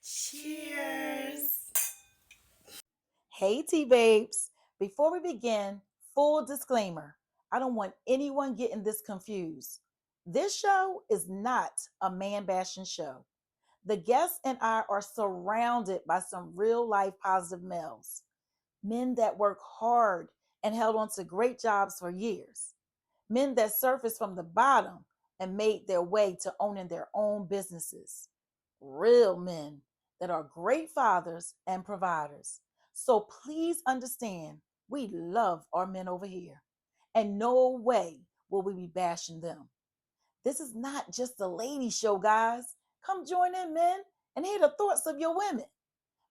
Cheers. Hey, T Babes. Before we begin, full disclaimer I don't want anyone getting this confused. This show is not a man bashing show. The guests and I are surrounded by some real life positive males, men that work hard and held on to great jobs for years, men that surfaced from the bottom and made their way to owning their own businesses, real men that are great fathers and providers. So please understand, we love our men over here, and no way will we be bashing them. This is not just a lady show, guys. Come join in, men, and hear the thoughts of your women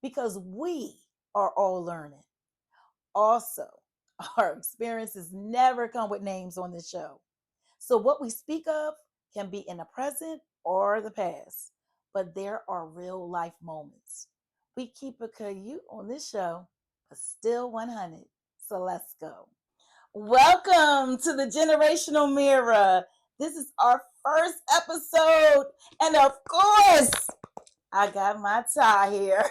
because we are all learning. Also, our experiences never come with names on this show. So, what we speak of can be in the present or the past, but there are real life moments. We keep it cute on this show, but still 100. So, let's go. Welcome to the Generational Mirror. This is our first episode, and of course, I got my Ty here.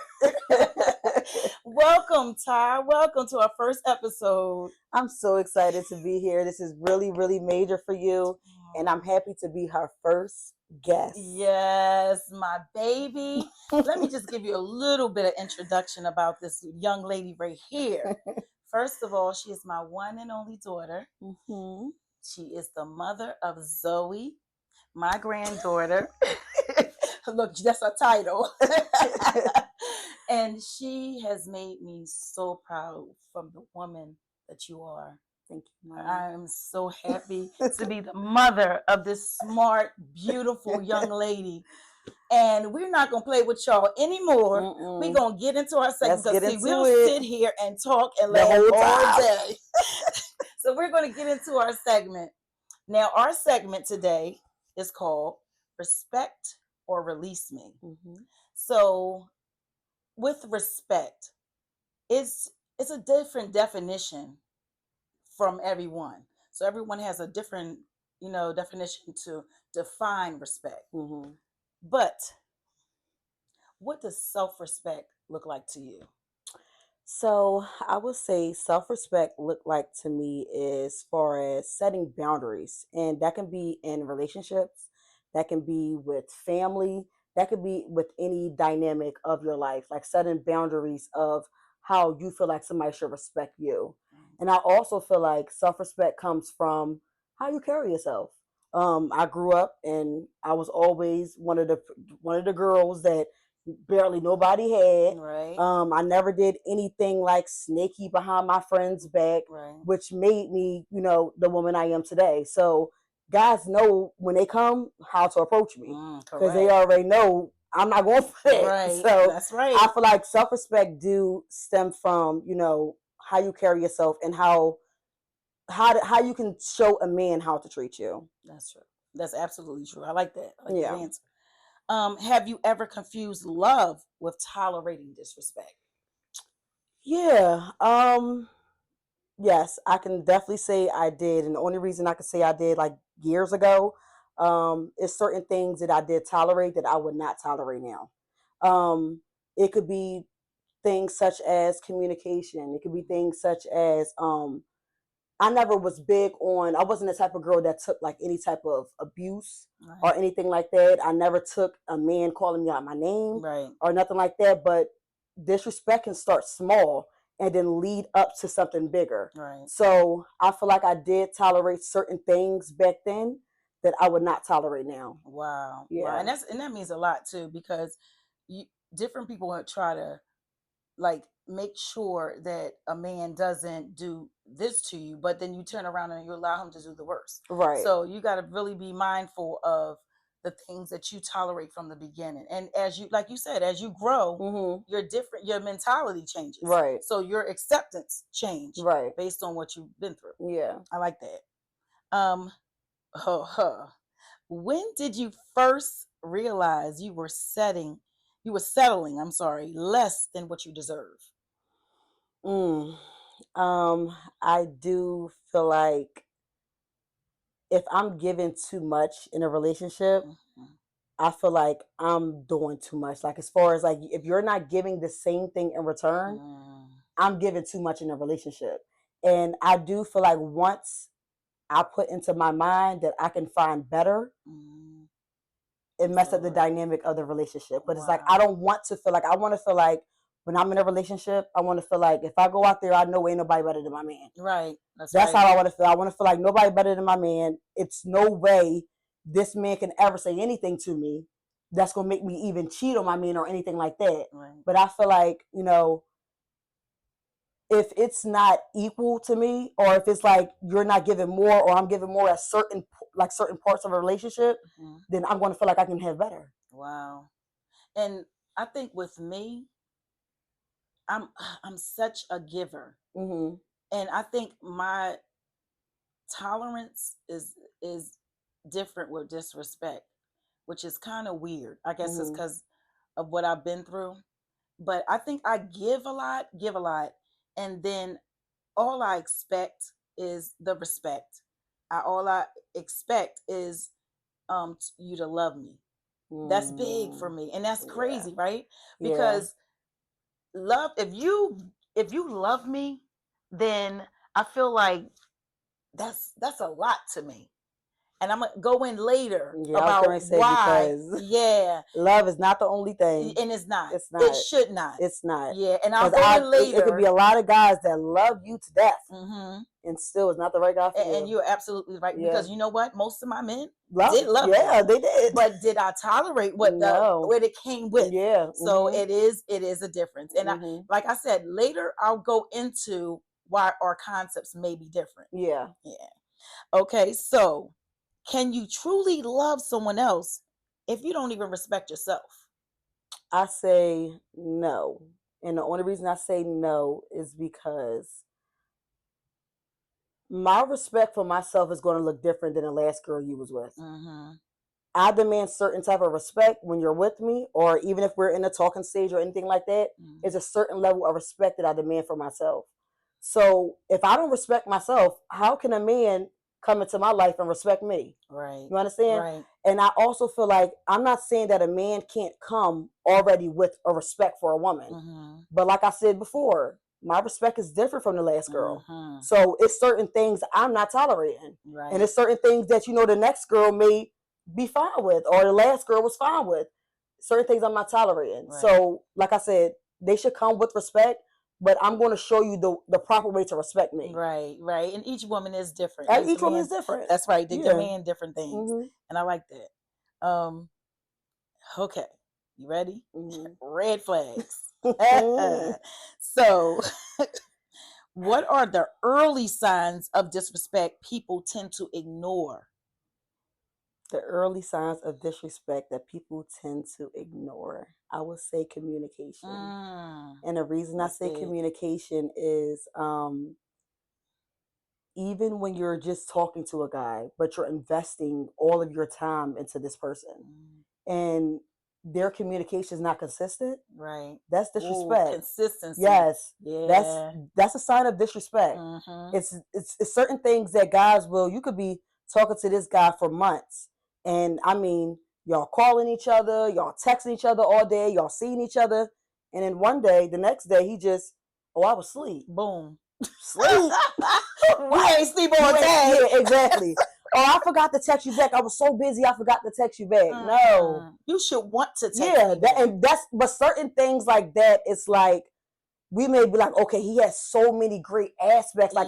Welcome, Ty. Welcome to our first episode. I'm so excited to be here. This is really, really major for you. And I'm happy to be her first guest. Yes, my baby. Let me just give you a little bit of introduction about this young lady right here. First of all, she is my one and only daughter. Mm-hmm. She is the mother of Zoe, my granddaughter. Look, that's a title. And she has made me so proud from the woman that you are. Thank you, Mom. I'm so happy to be the mother of this smart, beautiful young lady. And we're not going to play with y'all anymore. We're going to get into our segment because we'll sit here and talk and laugh all day. So we're going to get into our segment. Now, our segment today is called Respect or Release Me. Mm-hmm. So with respect, it's a different definition from everyone. So everyone has a different, definition to define respect. Mm-hmm. But what does self-respect look like to you? So I would say self-respect look like to me as far as setting boundaries. And that can be in relationships, that can be with family, that could be with any dynamic of your life, like setting boundaries of how you feel like somebody should respect you. And I also feel like self-respect comes from how you carry yourself. I grew up and I was always one of the girls that barely nobody had. Right. I never did anything like snaky behind my friend's back, Right. which made me, the woman I am today. So guys know when they come how to approach me because they already know I'm not going for that. Right. So that's right. I feel like self-respect do stem from, how you carry yourself and how you can show a man how to treat you. That's true. That's absolutely true. I like that. I like Yeah. that answer. Have you ever confused love with tolerating disrespect? Yeah. Yes, I can definitely say I did. And the only reason I can say I did like years ago, is certain things that I did tolerate that I would not tolerate now. It could be things such as communication. It could be things such as I never was big on, I wasn't the type of girl that took like any type of abuse or anything like that. I never took a man calling me out my name or nothing like that. But disrespect can start small and then lead up to something bigger. Right. So I feel like I did tolerate certain things back then that I would not tolerate now. Wow. Yeah. Wow. And that means a lot too, because different people would try to like make sure that a man doesn't do this to you, but then you turn around and you allow him to do the worst. Right. So you got to really be mindful of the things that you tolerate from the beginning. And as you, like you said, as you grow, your mentality changes. Right. So your acceptance change. Right. Based on what you've been through. Yeah. I like that. When did you first realize you were settling, less than what you deserve? I do feel like if I'm given too much in a relationship, I feel like I'm doing too much. Like as far as like if you're not giving the same thing in return, Mm, I'm giving too much in a relationship. And I do feel like once I put into my mind that I can find better, mm, it messed up the Lord. dynamic of the relationship. But it's like I Wow. don't want to feel like I want to feel like when I'm in a relationship, I want to feel like if I go out there, I know ain't nobody better than my man. Right. That's That's right. how I want to feel. I want to feel like nobody better than my man. It's no way this man can ever say anything to me that's gonna make me even cheat on my man or anything like that. Right. But I feel like, if it's not equal to me, or if it's like you're not giving more or I'm giving more at certain parts of a relationship, Hmm. then I'm gonna feel like I can have better. Wow. And I think with me, I'm I'm such a giver. Mm-hmm. And I think my tolerance is different with disrespect, which is kind of weird. I guess it's Mm-hmm. because of what I've been through. But I think I give a lot, and then all I expect is the respect. All I expect is you to love me. That's big for Mm, me, and that's yeah. crazy, right? Yeah. Because love, if you love me, then I feel like that's a lot to me, and I'm gonna go in later Yeah, I was going about to say why. because Yeah, love is not the only thing. and it's not. It's It not. should not. It's not. Yeah, and I'll Because go in it could be later. a lot of guys that love you to death Hmm. and still is not the right guy for And you. you're absolutely right, Yeah. because you know what? Most of my men Love. did love me, Yeah, they did. but did I tolerate No. what it came with? Yeah. So Mhm. it is a difference. And I, Mhm. like I said, later I'll go into why our concepts may be different. Yeah. Yeah. Okay. So can you truly love someone else if you don't even respect yourself? I say no. And the only reason I say no is because my respect for myself is going to look different than the last girl you was with. Mm-hmm. I demand certain type of respect when you're with me, or even if we're in a talking stage or anything like that. Mm-hmm. It's a certain level of respect that I demand for myself. So if I don't respect myself, how can a man come into my life and respect me? Right. You understand? Right. And I also feel like I'm not saying that a man can't come already with a respect for a woman. Mm-hmm. But like I said before, my respect is different from the last girl. Mm-hmm. So it's certain things I'm not tolerating. And Right. it's certain things that the next girl may be fine with, or the last girl was fine with. Certain things I'm not tolerating. Right. So, like I said, they should come with respect, but I'm going to show you the proper way to respect me. Right, right. And each woman is different. And They each woman demand, is different. that's right. They Yeah. demand different things. Mm-hmm. And I like that. Okay. You ready? Mm-hmm. Red flags. So, what are the early signs of disrespect people tend to ignore? The early signs of disrespect that people tend to ignore, I would say communication. And the reason I That's say big. communication is even when you're just talking to a guy, but you're investing all of your time into this person, and their communication is not consistent, Right. that's Ooh, disrespect. consistency. Yes, Yeah. that's a sign of disrespect. Mm-hmm. It's certain things that guys will. You could be talking to this guy for months, and I mean, y'all calling each other, y'all texting each other all day, y'all seeing each other, and then one day, the next day, he just, oh, I was asleep. Boom. Sleep. You ain't sleep on tag. Yeah, exactly. Oh, I forgot to text you back. I was so busy, I forgot to text you back. No. You should want to text Yeah, me back. but certain things like that, it's like we may be like, okay, he has so many great aspects, like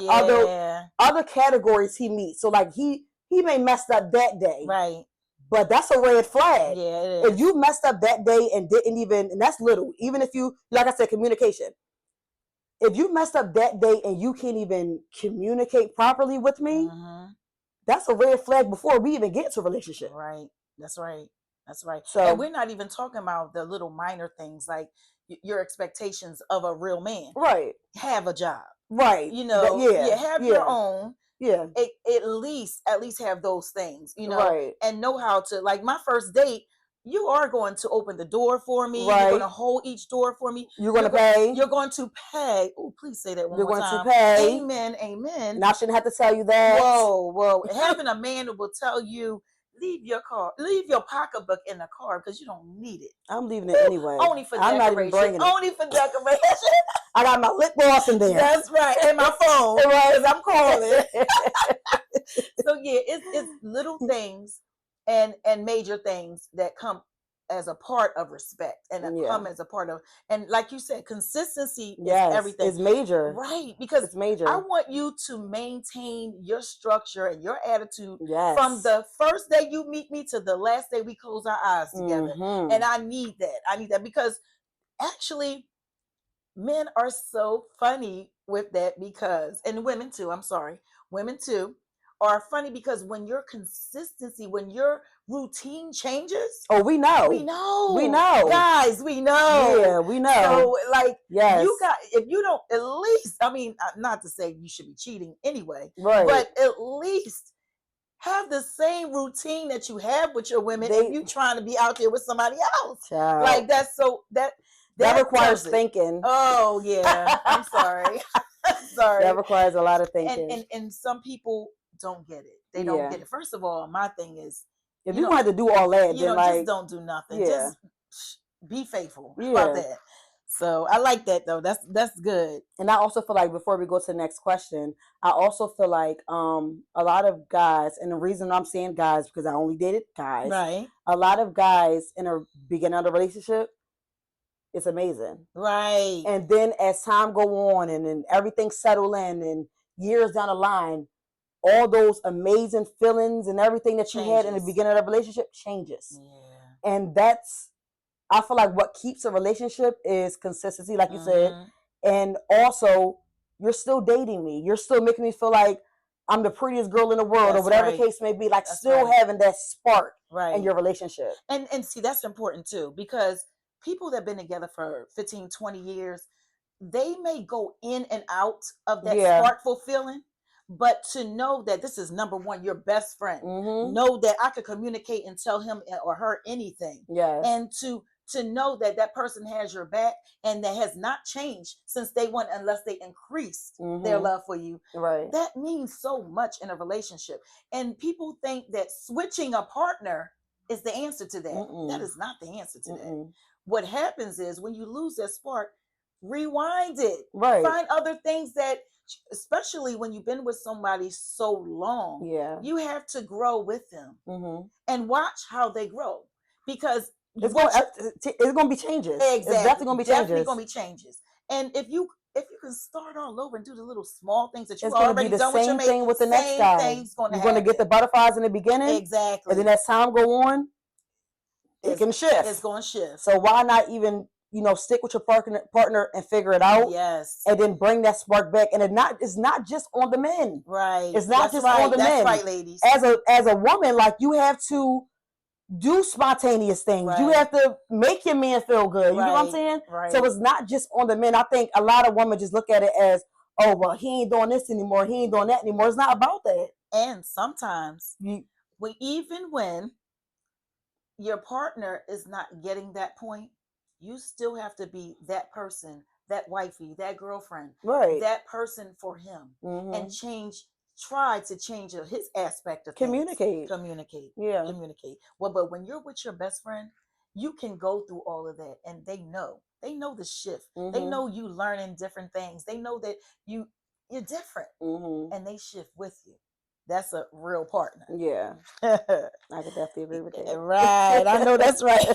other categories he meets. So like he may messed up that day, right? But that's a red flag. Yeah, it is. If you messed up that day and didn't even, and that's little. Even if you, like I said, communication. If you messed up that day and you can't even communicate properly with me, that's a red flag before we even get to a relationship. Right. That's right. That's right. So, and we're not even talking about the little minor things like your expectations of a real man. Right. Have a job. Right. You know, have your own. Yeah. At least have those things, you know, right. and know how to, like my first date, you are going to open the door for me. Right. You're going to hold each door for me. You're going to pay. You're going to pay. Oh, please say that one You're more going time. to pay. Amen. Amen. And I shouldn't have to tell you that. Whoa. Having a man who will tell you, leave your pocketbook in the car because you don't need it. I'm leaving it anyway. Only for I'm not even decoration. bringing it. Only for decoration. I got my lip gloss in there. That's right. And my phone. Because I'm calling. So yeah, it's little things and major things that come as a part of respect and that come as a part of, and like you said, consistency is everything. It's major. Right. Because it's major. I want you to maintain your structure and your attitude from the first day you meet me to the last day we close our eyes together. And I need that. I need that because actually men are so funny with that because, and women too, I'm sorry, women too are funny because when your consistency, when your routine changes. Oh, we know. We know. We know. Guys, we know. Yeah, we know. So like, yes. You got, if you don't at least, I mean, not to say you should be cheating anyway, right. But at least have the same routine that you have with your women if you trying to be out there with somebody else. Child. Like that's so that requires thinking. Oh yeah, I'm sorry. Sorry. That requires a lot of thinking. And some people don't get it. They don't get it. First of all, my thing is, if you don't have to do all that, then like just don't do nothing. Yeah. Just be faithful about that. So I like that though. That's good. And I also feel like before we go to the next question, I also feel like a lot of guys, and the reason I'm saying guys because I only dated guys. Right. A lot of guys in a beginning of the relationship, it's amazing. Right. And then as time go on and then everything settle in and years down the line, all those amazing feelings and everything that you had in the beginning of the relationship changes. Yeah. And that's, I feel like what keeps a relationship is consistency, like you said. And also, you're still dating me. You're still making me feel like I'm the prettiest girl in the world, or whatever the case may be. Like still having that spark in your relationship. And see, that's important too, because people that have been together for 15, 20 years, they may go in and out of that sparkful feeling. But to know that this is number one, your best friend, know that I could communicate and tell him or her anything. Yes. And to know that that person has your back and that has not changed since day one unless they increased their love for you. Right. That means so much in a relationship. And people think that switching a partner is the answer to that. That is not the answer to that. What happens is when you lose that spark, rewind it. Right. Find other things that, especially when you've been with somebody so long, you have to grow with them and watch how they grow, because it's going to be changes. Exactly. It's definitely going to be changes. Definitely going to be changes. And if you can start all over and do the little small things that you've already done with your mate, thing with the next guy. You're going to get the butterflies in the beginning. Exactly. And then as time go on, it can shift. It's going to shift. So why not even stick with your partner and figure it out. Yes. And then bring that spark back. And it's not just on the men. Right. It's not just on the men. That's right, ladies. As a woman, like you have to do spontaneous things. Right. You have to make your man feel good. You know what I'm saying? Right. So it's not just on the men. I think a lot of women just look at it as, oh, well, he ain't doing this anymore. He ain't doing that anymore. It's not about that. And sometimes even when your partner is not getting that point, you still have to be that person, that wifey, that girlfriend, that person for him, and try to change his aspect of communicate. Yeah. Communicate. Well, but when you're with your best friend, you can go through all of that, and they know the shift. They know you learning different things. They know that you're different, and they shift with you. That's a real partner. Yeah. I could definitely agree with that. Right. I know that's right.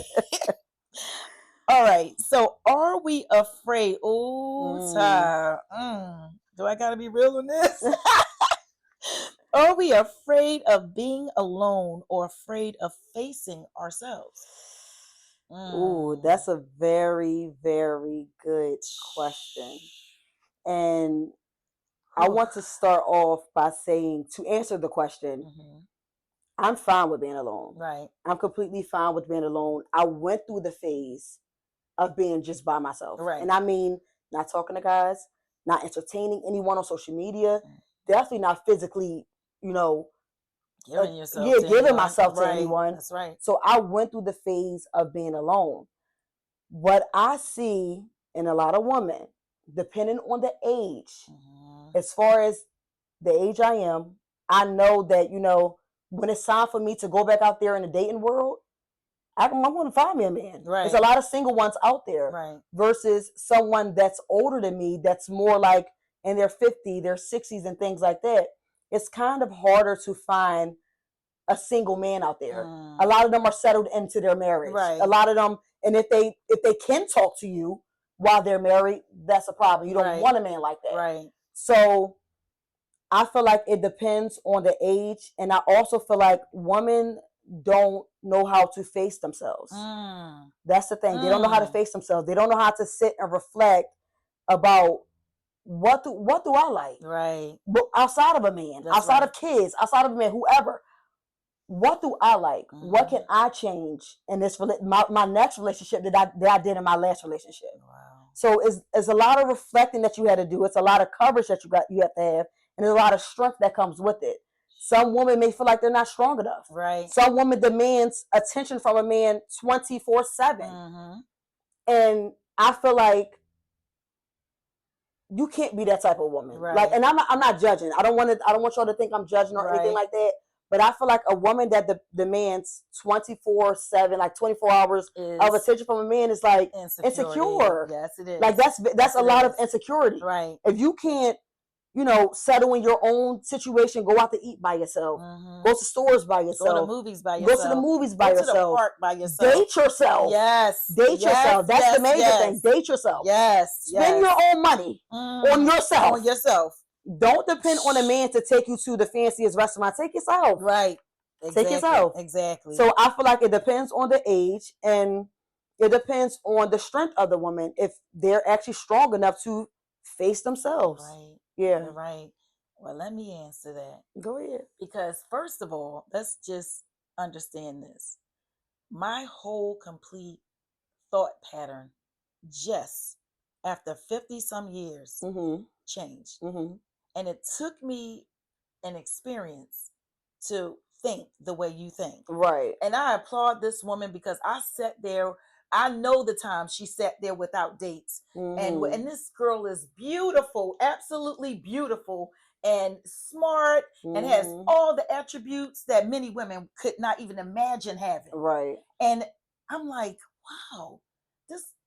All right. So are we afraid? Oh, do I got to be real on this? Are we afraid of being alone or afraid of facing ourselves? Ooh, that's a very, very good question. And I want to start off by saying, to answer the question, I'm fine with being alone. Right. I'm completely fine with being alone. I went through the phase of being just by myself. Right. And I mean, not talking to guys, not entertaining anyone on social media, definitely not physically, giving myself to anyone. That's right. So I went through the phase of being alone. What I see in a lot of women, depending on the age, as far as the age I am, I know that, when it's time for me to go back out there in the dating world, I'm going to find me a man. Right. There's a lot of single ones out there, Right. versus someone that's older than me, that's more like in their 50s, their 60s, and things like that. It's kind of harder to find a single man out there. A lot of them are settled into their marriage. Right. A lot of them, and if they can talk to you while they're married, that's a problem. You don't Right. want a man like that. Right. So I feel like it depends on the age, and I also feel like women don't know how to face themselves. That's the thing. They don't know how to face themselves. They don't know how to sit and reflect about what do I like, Right. but outside of a man, That's outside right. of kids, outside of a man, whoever. What do I like? What Mm-hmm. can I change in this my next relationship that I did in my last relationship? Wow. So it's a lot of reflecting that you had to do. It's a lot of coverage that you have to have, and there's a lot of strength that comes with it. Some women may feel like they're not strong enough. Right. Some women demands attention from a man 24/7, Mm-hmm. and I feel like you can't be that type of woman. Right. Like, and I'm not judging. I don't want y'all to think I'm judging or anything Right. like that. But I feel like a woman that demands 24/7, like 24 hours of attention from a man, is like insecure. Yes, it is. Like that's Yes, a it lot is. of insecurity. Right. If you can't, settle in your own situation, go out to eat by yourself, Mm-hmm. go to stores by yourself, Go to movies by yourself, go to the movies by go yourself, to the park by yourself, date yourself. Yes. Date yourself. That's the major thing. Date yourself. Yes. Spend your own money on yourself. On yourself. Don't depend on a man to take you to the fanciest restaurant. Take yourself. Right. Exactly. Take yourself. Exactly. So I feel like it depends on the age, and it depends on the strength of the woman, if they're actually strong enough to face themselves. Right. Yeah. You're right. Well, let me answer that. Go ahead. Because first of all, let's just understand this. My whole complete thought pattern, just after 50 some years, changed. And it took me an experience to think the way you think. Right. And I applaud this woman, because I sat there. I know the time she sat there without dates. And this girl is beautiful, absolutely beautiful, and smart, and has all the attributes that many women could not even imagine having. Right. And I'm like, wow,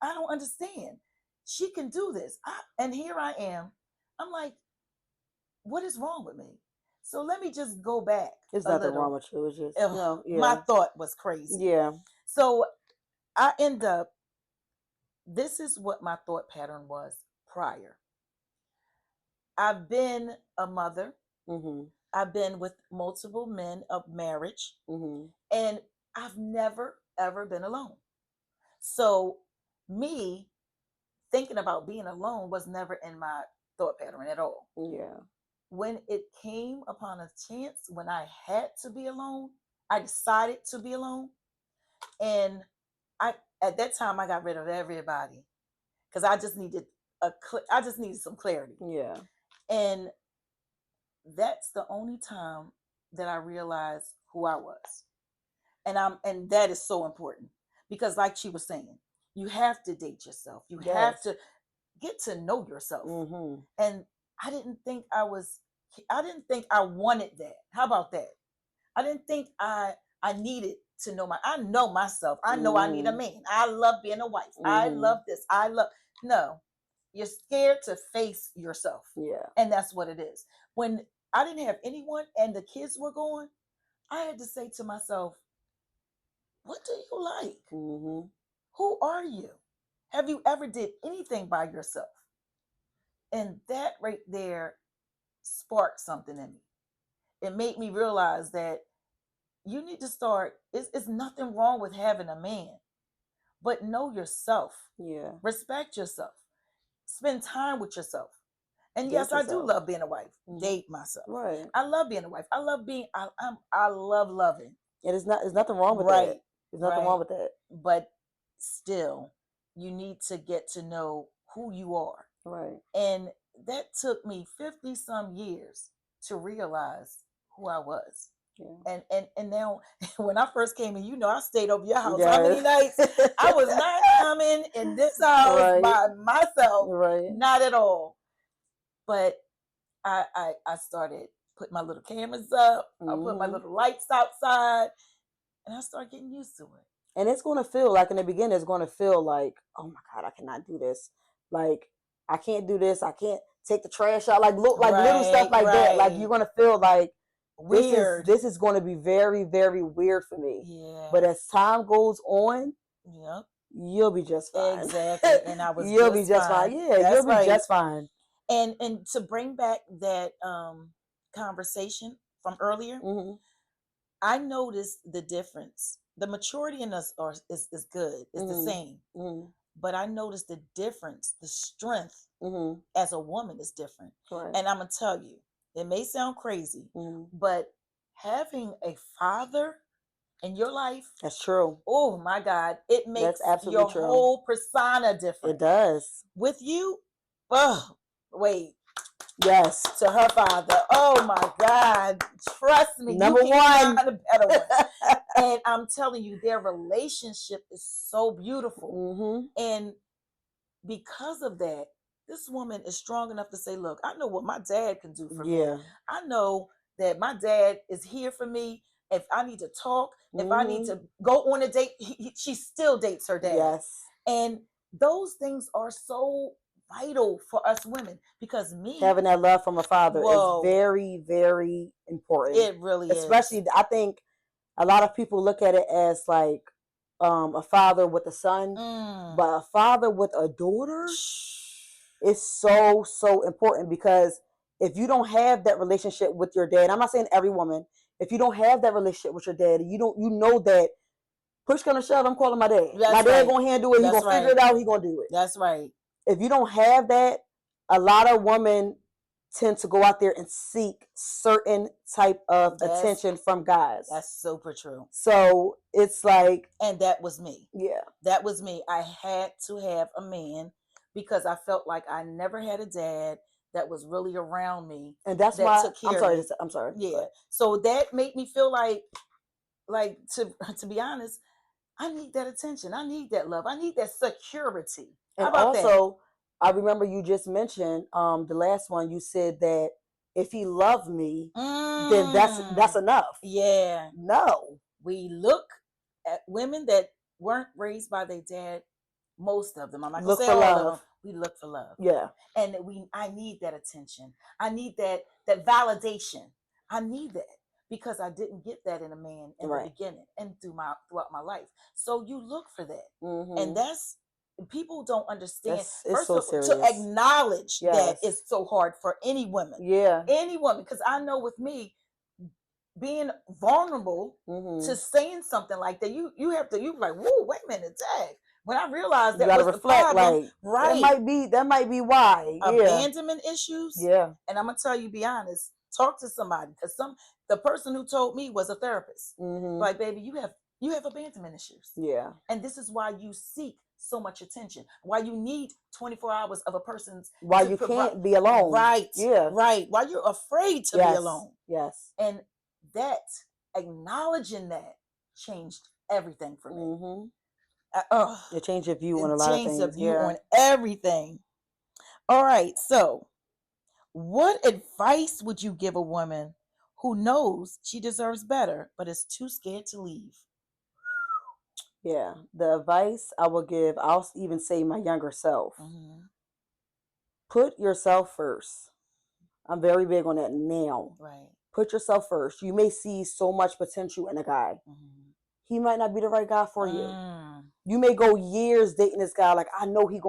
I don't understand. She can do this. And here I am. I'm like, what is wrong with me? So let me just go back. There's nothing wrong with you. It's just, my thought was crazy. Yeah. So I end up, this is what my thought pattern was prior. I've been a mother. I've been with multiple men of marriage. And I've never, ever been alone. So me thinking about being alone was never in my thought pattern at all. Yeah. When it came upon a chance, when I had to be alone, I decided to be alone. And at that time, I got rid of everybody, because I just needed some clarity. Yeah. And that's the only time that I realized who I was. And that is so important, because like she was saying, you have to date yourself. You have to get to know yourself. And I didn't think I wanted that. How about that? I didn't think I needed to know I know myself. I know I need a man. I love being a wife. I love this. No, you're scared to face yourself. Yeah. And that's what it is. When I didn't have anyone and the kids were gone, I had to say to myself, what do you like? Who are you? Have you ever did anything by yourself? And that right there sparked something in me. It made me realize that you need to start. It's nothing wrong with having a man, but know yourself. Yeah. Respect yourself. Spend time with yourself. And Date yes, I yourself. do love being a wife. Date myself. Right. I love being a wife. I love I love loving. And there's nothing wrong with that. There's nothing wrong with that. But still, you need to get to know who you are. Right. And that took me 50 some years to realize who I was. Yeah. And now, when I first came in, I stayed over your house. How many nights? I was not coming in this house by myself. Right. Not at all. But I started put my little cameras up. I put my Mhm. little lights outside, and I start getting used to it. And it's going to feel like in the beginning, it's going to feel like, oh my God, I cannot do this. Like, I can't do this. I can't take the trash out. Like, look, like little stuff Right, like that. Like, right. you're going to feel like Weird. this is going to be very, very weird for me. Yeah. But as time goes on, Yep. you'll be just fine. Exactly. And I was You'll be just just fine. fine. Yeah, That's you'll be right. just fine. And to bring back that conversation from earlier, Hmm. I noticed the difference. The maturity in us is good. It's the Hmm. same. Hmm. But I noticed the difference, the strength Hmm. as a woman is different. Right. And I'm gonna tell you, it may sound crazy, Hmm. but having a father in your life, That's true. oh my God, it makes That's absolutely your true. whole persona different. It does. With you, oh, wait, Yes. to her father, oh my God, trust me, Number you can't one. find a better one. And I'm telling you, their relationship is so beautiful. Hmm. And because of that, this woman is strong enough to say, look, I know what my dad can do for me. Yeah. I know that my dad is here for me. If I need to talk, if I need Hmm. to go on a date, she still dates her dad. Yes. And those things are so vital for us women because me, Having that love from a father whoa, is very, very important. it really is. Especially, I think a lot of people look at it as like a father with a son, but a father with a daughter is so, so important because if you don't have that relationship with your dad, I'm not saying every woman, if you don't have that relationship with your dad, you know that push come to shove, I'm calling my dad. That's my dad right. gonna handle it. He That's gonna figure it right. out. He gonna do it. That's right. If you don't have that, a lot of women tend to go out there and seek certain type of attention from guys. That's super true. So it's like, and that was me. yeah, That was me. I had to have a man because I felt like I never had a dad that was really around me and that's that why took I'm care sorry. of me. I'm sorry. Yeah. So that made me feel like to be honest, I need that attention. I need that love. I need that security. How And about that? also, I remember you just mentioned the last one. You said that if he loved me, then that's enough. Yeah. No. We look at women that weren't raised by their dad. Most of them. I'm not gonna Look say for all of love. them. We look for love. Yeah. And I need that attention. I need that validation. I need that because I didn't get that in a man in Right. the beginning and throughout my life. So you look for that. Mm-hmm. And that's people don't understand. It's First so of all, to serious. acknowledge that Yes. is so hard for any woman. Yeah. Any woman. Because I know with me, being vulnerable Mm-hmm. to saying something like that, you have to, you like, whoa, wait a minute, tag. When I realized You that gotta was reflect, the problem, like, right? that might be why. Yeah. Abandonment issues. Yeah. And I'm gonna tell you, be honest, talk to somebody because the person who told me was a therapist. Mm-hmm. Like, baby, you have abandonment issues. Yeah. And this is why you seek so much attention. Why you need 24 hours of a person's. Why you can't be alone. Right. Yeah. Right. Why you're afraid to be alone. Yes. And that acknowledging that changed everything for me. Mm-hmm. It changed your view on a lot of things. It changed the view on everything. All right. So, what advice would you give a woman who knows she deserves better but is too scared to leave? Yeah. The advice I will give, I'll even say my younger self. Mm-hmm. Put yourself first. I'm very big on that now. Right. Put yourself first. You may see so much potential in a guy. Mm-hmm. He might not be the right guy for you. You may go years dating this guy. Like, I know he's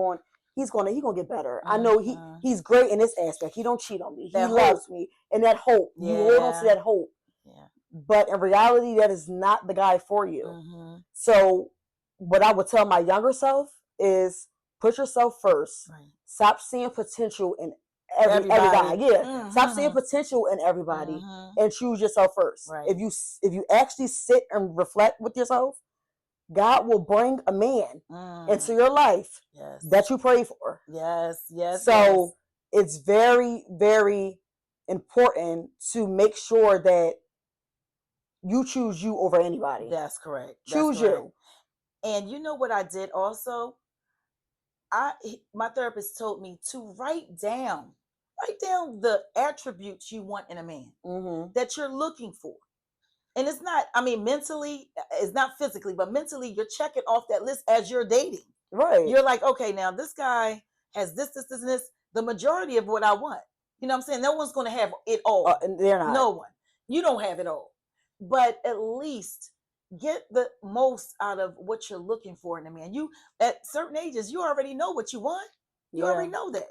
gonna get better. I know he's great in this aspect. He don't cheat on me. He loves me. And that hope. You hold on to that hope. Yeah. But in reality, that is not the guy for you. Mm-hmm. So what I would tell my younger self is put yourself first. Right. Stop seeing potential in every guy. Yeah. Mm-hmm. Stop seeing potential in everybody and choose yourself first. Right. If you actually sit and reflect with yourself, God will bring a man into your life that you pray for. Yes. So it's very, very important to make sure that you choose you over anybody. That's correct. Choose you. And you know what I did also? My therapist told me to write down write down the attributes you want in a man Mm-hmm. that you're looking for. And it's not, I mean, mentally, it's not physically, but mentally, you're checking off that list as you're dating. Right. You're like, okay, now this guy has this, and this, the majority of what I want. You know what I'm saying? No one's going to have it all. And they're not. No one. You don't have it all. But at least get the most out of what you're looking for in a man. You, at certain ages, you already know what you want. You already know that.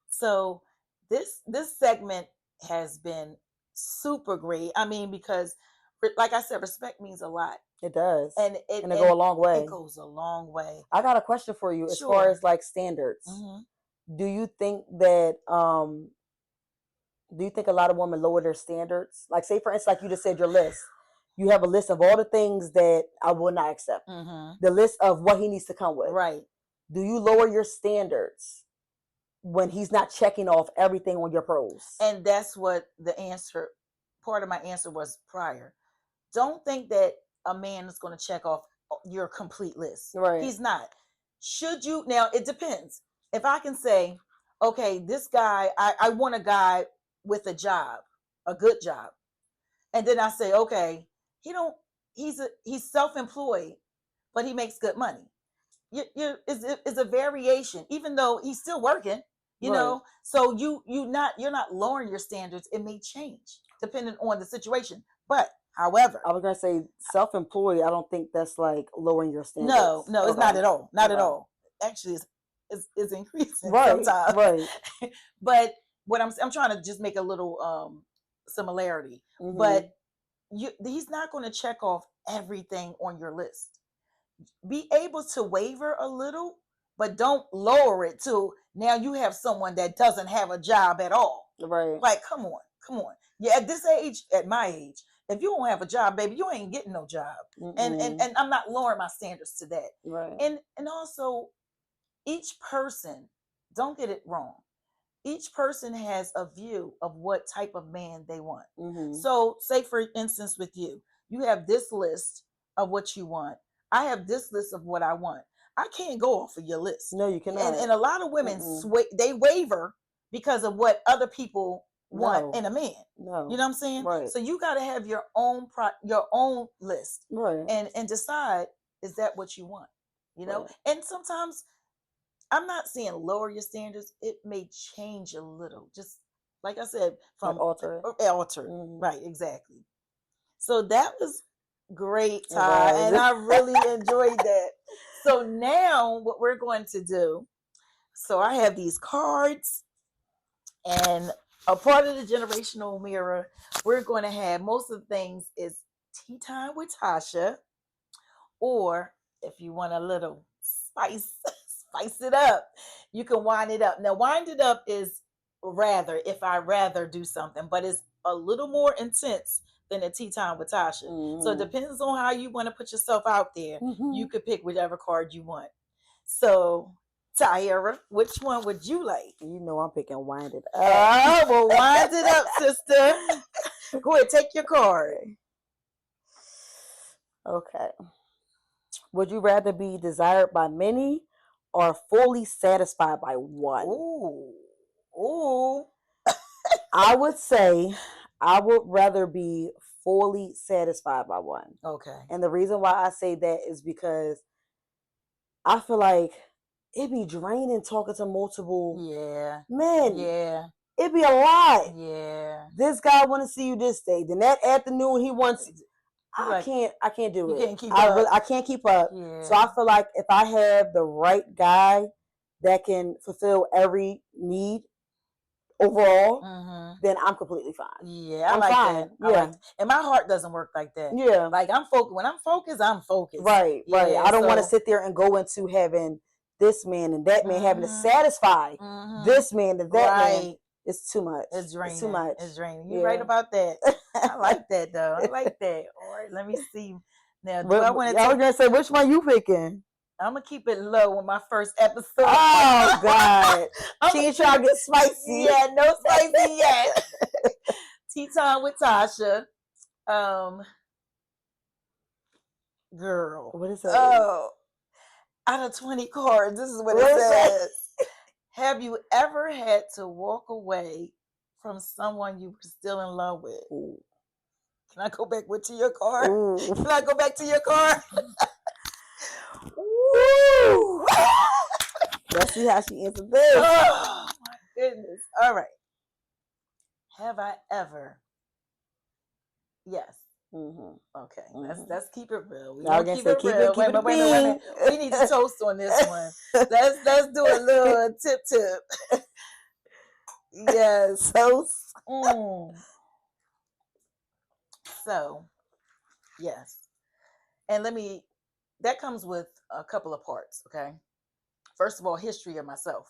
So this segment has been super great. I mean, because like I said, respect means a lot. It does. And it go a long way. It goes a long way. I got a question for you as far as like standards. Mm-hmm. Do you think that do you think a lot of women lower their standards? Like, say for instance, like you just said, your list. You have a list of all the things that I will not accept. Mm-hmm. The list of what he needs to come with. Right. Do you lower your standards when he's not checking off everything on your pros? And that's what the answer, part of my answer was prior. Don't think that a man is going to check off your complete list. Right. He's not. Should you? Now, it depends. If I can say, okay, this guy, I want a guy with a job, a good job. And then I say, okay, he's self-employed, but he makes good money. Is a variation, even though he's still working, you know. So you're not lowering your standards. It may change depending on the situation. But however, I was gonna say self-employed. I don't think that's like lowering your standards. No, it's not at all. Not at all. Actually, it's increasing sometimes. Right. But what I'm trying to just make a little similarity. Mm-hmm. But he's not going to check off everything on your list. Be able to waver a little, but don't lower it to now you have someone that doesn't have a job at all. Right. Like, come on. Yeah, at this age, at my age, if you don't have a job, baby, you ain't getting no job. And I'm not lowering my standards to that. Right. And also, each person, don't get it wrong. Each person has a view of what type of man they want. Mm-hmm. So, say for instance, with you have this list of what you want. I have this list of what I want. I can't go off of your list. No, you cannot. And a lot of women they waver because of what other people want in a man. No. You know what I'm saying? Right. So you got to have your own list. Right. And decide, is that what you want? You know? Right. And sometimes I'm not saying lower your standards. It may change a little. Just like I said, from like alter. Mm-hmm. Right, exactly. So that was great, Ty, and I really enjoyed that. So now what we're going to do, so I have these cards, and a part of the generational mirror, we're going to have most of the things is tea time with Tasha, or if you want a little spice it up, you can wind it up. Now, wind it up is if I rather do something, but it's a little more intense than a tea time with Tasha. Mm-hmm. So it depends on how you want to put yourself out there. Mm-hmm. You could pick whichever card you want. So, Tyra, which one would you like? You know I'm picking wind it up. Oh, well, wind it up, sister. Go ahead, take your card. Okay. Would you rather be desired by many or fully satisfied by one? Ooh. I would say I would rather be fully satisfied by one. Okay. And the reason why I say that is because I feel like it'd be draining talking to multiple men. Yeah. It'd be a lot. Yeah. This guy want to see you this day. Then that afternoon he wants. I can't do it. Can't keep up. I can't keep up. Yeah. So I feel like if I have the right guy that can fulfill every need overall, then I'm completely fine. Yeah, I'm fine. Yeah. And my heart doesn't work like that. Yeah. Like I'm focused. When I'm focused, I'm focused. Right. I don't want to sit there and go into having this man and that man having to satisfy this man and that man. It's too much. It's draining. It's too much. It's draining. You're right about that. I like that though. I like that. All right, let me see. Now, do I want to? I was gonna say, which one you picking? I'm gonna keep it low on my first episode. Oh God, she ain't trying to get spicy. Yeah, no spicy yet. Tea time with Tasha. Girl, what is that? Oh, out of 20 cards, this is what it says. Have you ever had to walk away from someone you were still in love with? Ooh. Can I go back to your car? Ooh. Can I go back to your car? Woo! Let's see how she answered this. Oh my goodness. All right. Have I ever? Yes. Mm-hmm. Okay. Mhm. Let's keep it real. We I gonna was gonna keep say, it keep real. it, keep Wait it a a minute. Wait a minute. bean. We need to toast on this one. Let's do a little tip. Yes. Toast. So, yes. And that comes with a couple of parts, okay? First of all, history of myself.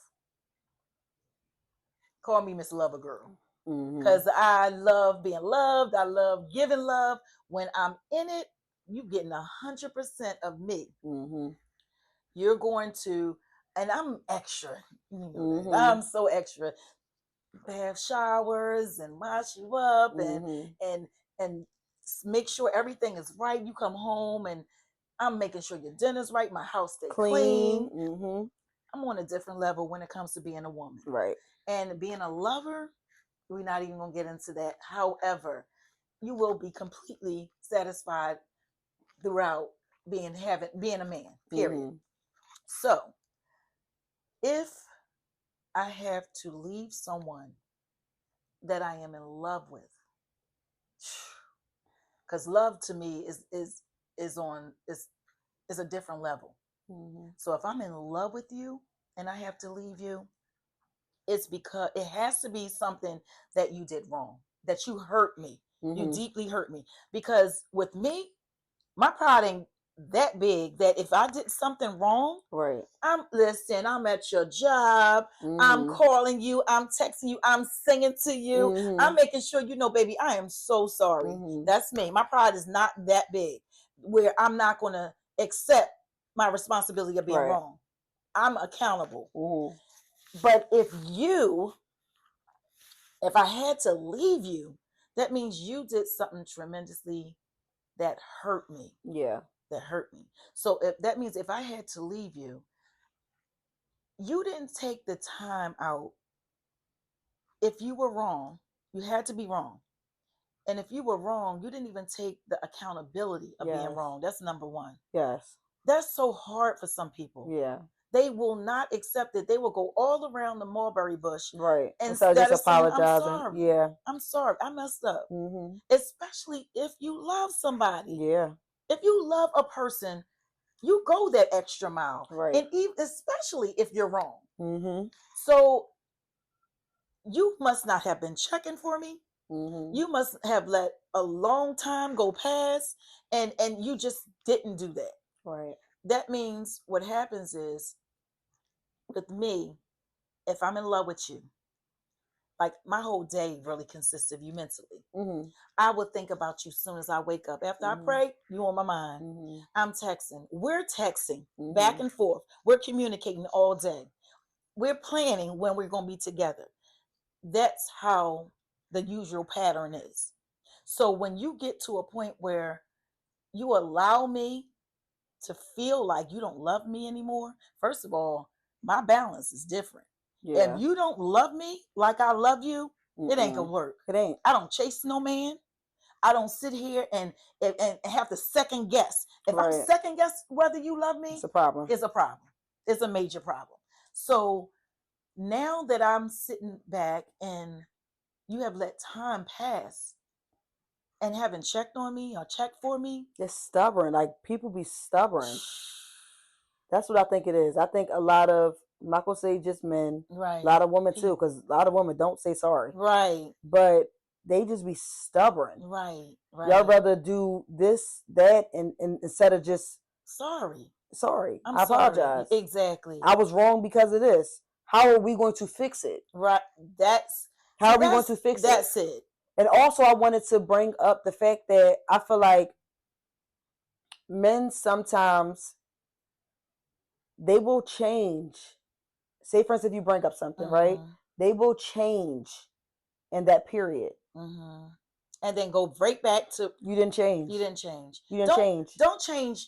Call me Miss Lover Girl. Mm-hmm. Because I love being loved. I love giving love. When I'm in it, you getting 100% of me. Mm-hmm. You're going to, and I'm extra. You know Mm-hmm. that. I'm so extra. Bath showers and wash you up Mm-hmm. and make sure everything is right. You come home and I'm making sure your dinner's right. My house stay clean. Mm-hmm. I'm on a different level when it comes to being a woman. Right. And being a lover, we're not even gonna get into that. However, you will be completely satisfied throughout being a man. Period. Mm-hmm. So if I have to leave someone that I am in love with, because love to me is a different level. Mm-hmm. So if I'm in love with you and I have to leave you, it's because it has to be something that you did wrong, that you hurt me. Mm-hmm. You deeply hurt me. Because with me, my pride ain't that big that if I did something wrong, Right. I'm at your job, I'm Mm-hmm. calling you, I'm texting you, I'm singing to you, Mm-hmm. I'm making sure you know, baby, I am so sorry. Mm-hmm. That's me. My pride is not that big where I'm not going to accept my responsibility of being Right. wrong. I'm accountable. Mm-hmm. But if I had to leave you, that means you did something tremendously that hurt me. Yeah. That hurt me. So that means if I had to leave you, you didn't take the time out. If you were wrong, you had to be wrong. And if you were wrong, you didn't even take the accountability of being Yes. wrong. That's number one. Yes. That's so hard for some people. Yeah. They will not accept it. They will go all around the mulberry bush Right. instead So just of saying, I'm apologizing. sorry. Yeah. I'm sorry. I messed up. Mm-hmm. Especially if you love somebody. Yeah. If you love a person, you go that extra mile. Right. And even, especially if you're wrong. Mm-hmm. So you must not have been checking for me. Mm-hmm. You must have let a long time go past and you just didn't do that. Right. That means what happens is with me, if I'm in love with you, like my whole day really consists of you mentally. Mm-hmm. I would think about you as soon as I wake up. After I pray, you on my mind. Mm-hmm. I'm texting. We're texting Mm-hmm. back and forth. We're communicating all day. We're planning when we're going to be together. That's how the usual pattern is. So when you get to a point where you allow me to feel like you don't love me anymore, first of all, my balance is different. Yeah. If you don't love me like I love you, it ain't gonna work. It ain't. I don't chase no man. I don't sit here and have to second guess. If I'm Right. second guess whether you love me, It's a problem. it's a problem. It's a major problem. So now that I'm sitting back and you have let time pass and haven't checked on me or checked for me, It's stubborn. Like people be stubborn. That's what I think it is. I think a lot of, I'm not gonna say just men, right? a lot of women too, because a lot of women don't say sorry. Right. But they just be stubborn. Right. Right. Y'all rather do this, that, and instead of just sorry. I apologize. Exactly. I was wrong because of this. How are we going to fix it? Right. How are we going to fix it? That's it. And also I wanted to bring up the fact that I feel like men sometimes they will change. Say for instance, if you bring up something, right? They will change in that period. And then go right back to you didn't change. You didn't change. You didn't change. Don't change.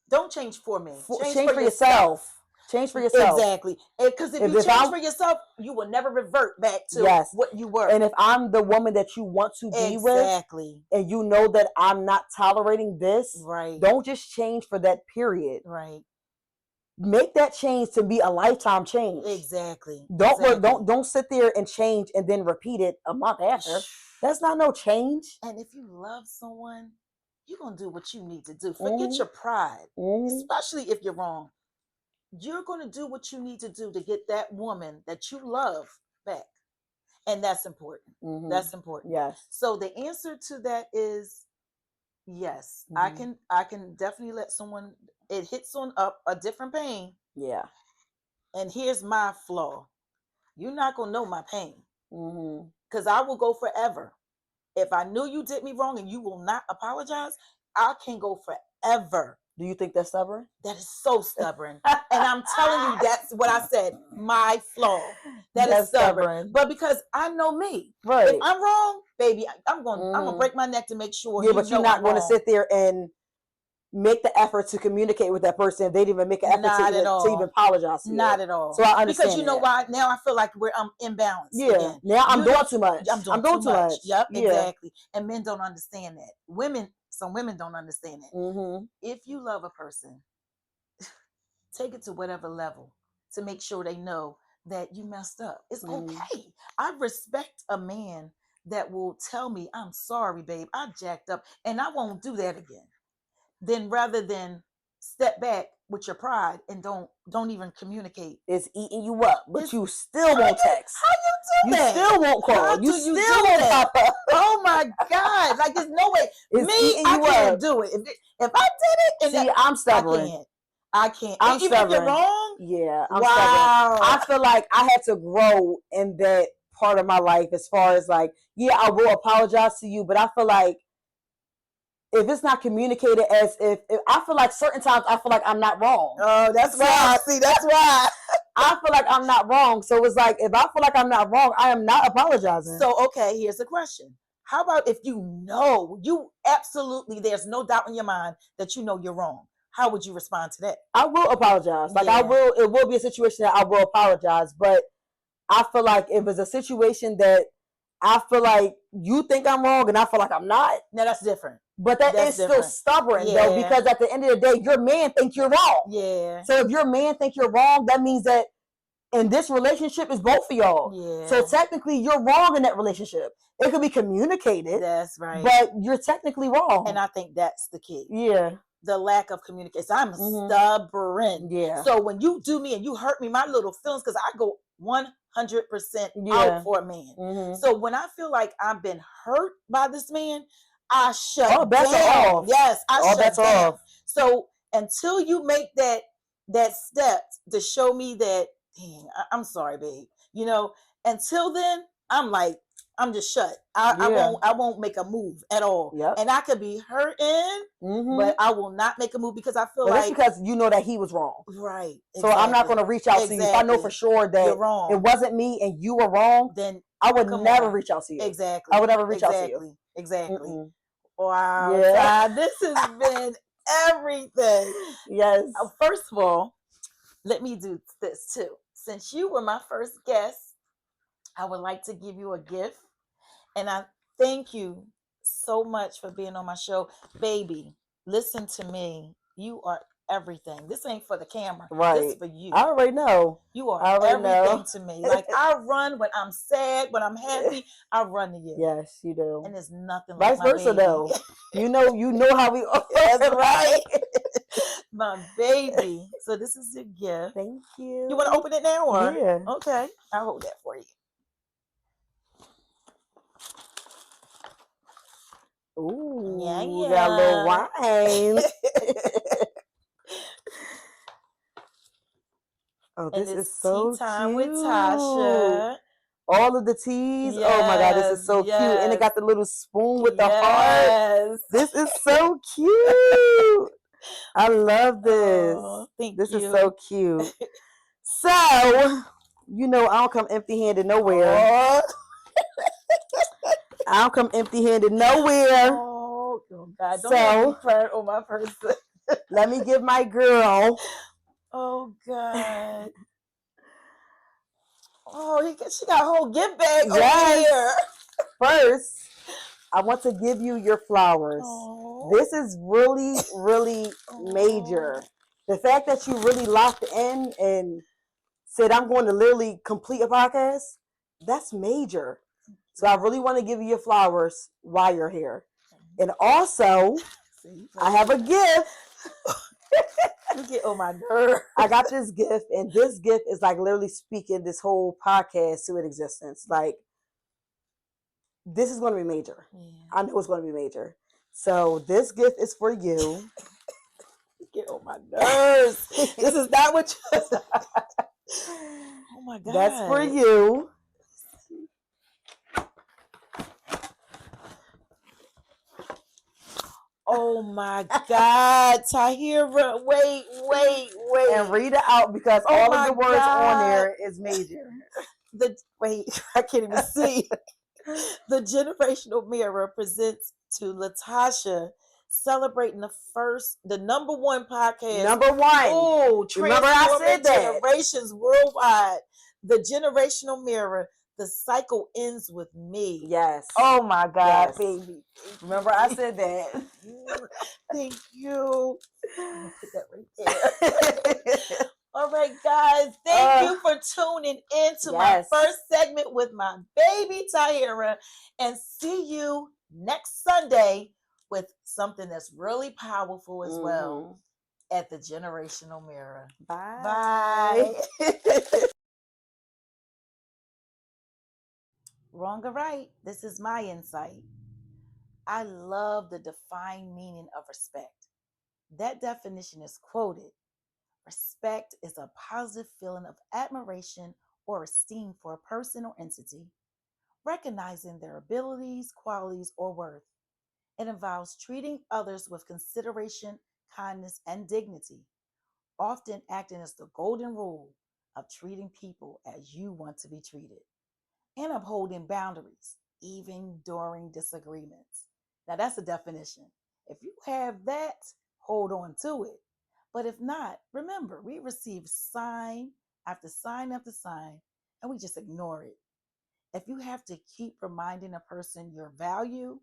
Don't change for me. Change for yourself. Change for yourself. Exactly. Because if you if change I'm for yourself, you will never revert back to Yes. what you were. And if I'm the woman that you want to be with, Exactly. and you know that I'm not tolerating this, Right. don't just change for that period. Right. Make that change to be a lifetime change. Exactly. Don't sit there and change and then repeat it a month after. That's not no change. And if you love someone, you're gonna do what you need to do. Forget your pride, especially if you're wrong. You're gonna do what you need to do to get that woman that you love back. And that's important. That's important. Yes. So the answer to that is yes. I can definitely let someone, it hits on up a different pain. Yeah. And here's my flaw. You're not gonna know my pain. Because I will go forever. If I knew you did me wrong and you will not apologize, I can go forever. Do you think that's stubborn? That is so stubborn. And I'm telling you, that's what I said. My flaw. That's stubborn. But because I know me. Right. If I'm wrong, baby, I'm gonna break my neck to make sure. Yeah, but you're not going to sit there and make the effort to communicate with that person if they didn't even make an effort to even apologize to you. Not at all. So I understand. Because you know why? Now I feel like I'm imbalanced. Yeah. Again. Now I'm doing too much. I'm doing too much. Yep, exactly. And men don't understand that. Some women don't understand it. If you love a person, take it to whatever level to make sure they know that you messed up. It's okay. I respect a man that will tell me, I'm sorry, babe, I jacked up and I won't do that again. Then rather than step back with your pride and don't even communicate. It's eating you up, but you still won't text. How you do that? You still won't call. You still won't pop up. Oh my God. Like there's no way. I can't do it. If I did it, I'm stubborn. I can't. I'm Even stubborn. if you're wrong? Yeah, I'm stubborn. I feel like I had to grow in that part of my life as far as like, yeah, I will apologize to you, but I feel like if it's not communicated as if I feel like certain times I feel like I'm not wrong. Oh, that's why. See, that's why. I feel like I'm not wrong. So it's like, if I feel like I'm not wrong, I am not apologizing. So, okay, here's the question. How about if you absolutely, there's no doubt in your mind that you know you're wrong. How would you respond to that? I will apologize. Like it will be a situation that I will apologize. But I feel like if it's a situation that I feel like you think I'm wrong and I feel like I'm not. Now that's different. But that's still stubborn though, because at the end of the day, your man think you're wrong. Yeah. So if your man think you're wrong, that means that in this relationship is both of y'all. Yeah. So technically you're wrong in that relationship. It could be communicated. That's right. But you're technically wrong. And I think that's the key. Yeah. The lack of communication. I'm stubborn. Yeah. So when you do me and you hurt me, my little feelings, because I go 100% out for a man. So when I feel like I've been hurt by this man, I shut down. Off. Yes, I shut down. Off. So until you make that step to show me that, dang, I'm sorry, babe. You know, until then, I'm just shut. I won't make a move at all. Yep. And I could be hurting, but I will not make a move because I feel that's because you know that he was wrong. Right. So I'm not going to reach out to you. If I know for sure that you're wrong, it wasn't me and you were wrong, then I would never reach out to you. Exactly. I would never reach out to you. Exactly. Wow. Yeah. This has been everything. Yes. First of all, let me do this too. Since you were my first guest, I would like to give you a gift. And I thank you so much for being on my show. Baby, listen to me. You are everything. This ain't for the camera. Right. This is for you. I already know. You are everything to me. Like I run when I'm sad, when I'm happy, I run to you. Yes, you do. And there's nothing like my versa baby. Though. You know how we are. That's right. My baby. So this is your gift. Thank you. You want to open it now or? Yeah. Okay. I'll hold that for you. Ooh, yeah. Got a little wine. Oh, this is so tea time cute. With Tasha. All of the teas. Yes, oh my God, this is so cute. And it got the little spoon with the heart. This is so cute. I love this. Oh, thank this you. Is so cute. So, you know, I don't come empty-handed nowhere. Oh. I don't come empty-handed nowhere. Oh God! Don't have me on my person. Let me give my girl Oh God. Oh, she got a whole gift bag over Yes. here. First, I want to give you your flowers. Oh. This is really, really major. The fact that you really locked in and said, I'm going to literally complete a podcast, that's major. So I really want to give you your flowers while you're here. And also, I have a gift. You get on my nerves. I got this gift, and this gift is like literally speaking this whole podcast to its existence. Like, this is going to be major. Yeah. I know it's going to be major. So this gift is for you. Get on my nerves. This is not what you. Oh my God. That's for you. Oh my God, Tahira, wait. And read it out because Oh all of my the words on God. there is major. I can't even see. The Generational Mirror presents to Latasha, celebrating the number one podcast. Number one. Oh, Remember I said that. generations worldwide. The Generational Mirror. The cycle ends with me. Yes. Oh my God, Yes. baby. Remember I said that. Thank you. I'm gonna put that right there. All right, guys. Thank you for tuning in to my first segment with my baby Tahira. And see you next Sunday with something that's really powerful as well at the Generational Mirror. Bye. Wrong or right, this is my insight. I love the defined meaning of respect. That definition is quoted. Respect is a positive feeling of admiration or esteem for a person or entity, recognizing their abilities, qualities, or worth. It involves treating others with consideration, kindness, and dignity, often acting as the golden rule of treating people as you want to be treated, and upholding boundaries, even during disagreements. Now, that's a definition. If you have that, hold on to it. But if not, remember, we receive sign after sign after sign, and we just ignore it. If you have to keep reminding a person your value,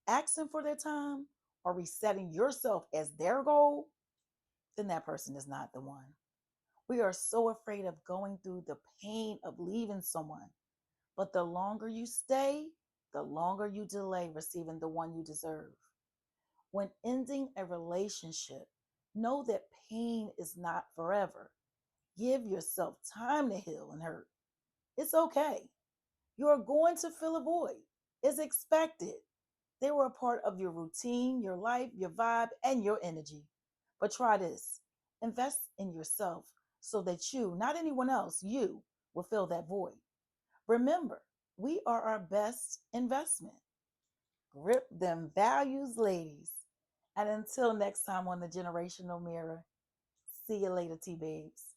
asking for their time, or resetting yourself as their goal, then that person is not the one. We are so afraid of going through the pain of leaving someone. But the longer you stay, the longer you delay receiving the one you deserve. When ending a relationship, know that pain is not forever. Give yourself time to heal and hurt. It's okay. You are going to feel a void. It's expected. They were a part of your routine, your life, your vibe, and your energy. But try this. Invest in yourself so that you, not anyone else, you will fill that void. Remember, we are our best investment. Grip them values, ladies. And until next time on the Generational Mirror, see you later, T Babes.